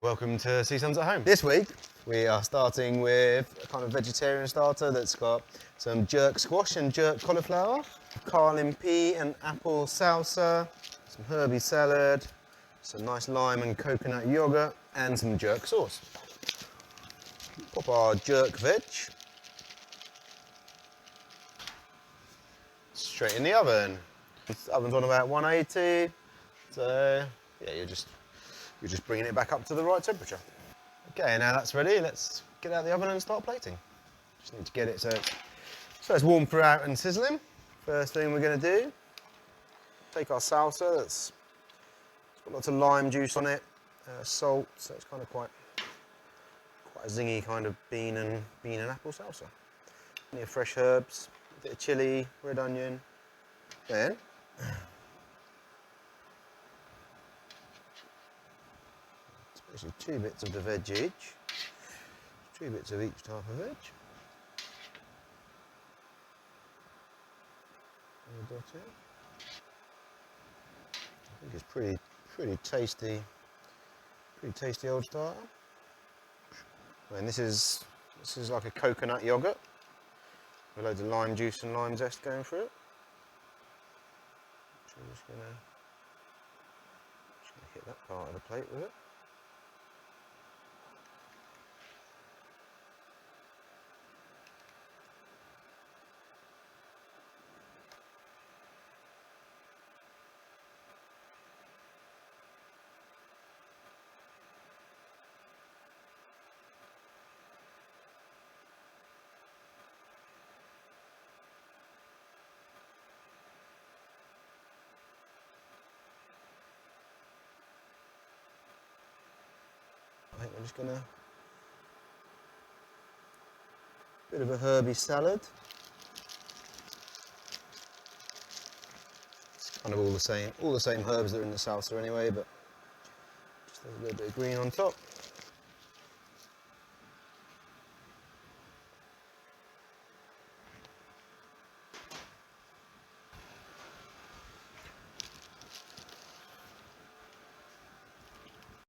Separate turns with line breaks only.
Welcome to CSONS at Home. This week we are starting with a kind of vegetarian starter that's got some jerk squash and jerk cauliflower, carlin pea and apple salsa, some herby salad, some nice lime and coconut yoghurt, and some jerk sauce. Pop our jerk veg straight in the oven. The oven's on about 180, so yeah, you're just bringing it back up to the right temperature. Okay, now that's ready. Let's get it out of the oven and start plating. Just need to get it so it's warm throughout and sizzling. First thing we're going to do, take our salsa. It's got lots of lime juice on it, salt, so it's kind of quite a zingy kind of bean and apple salsa. Plenty of fresh herbs, a bit of chilli, red onion. Then basically 2 bits of the veg each. 2 bits of each type of veg. I think it's pretty tasty old starter. And this is like a coconut yogurt with loads of lime juice and lime zest going through it. So I'm just gonna hit that part of the plate with it. I think we're just gonna bit of a herby salad. It's kind of all the same herbs that are in the salsa anyway, but just a little bit of green on top.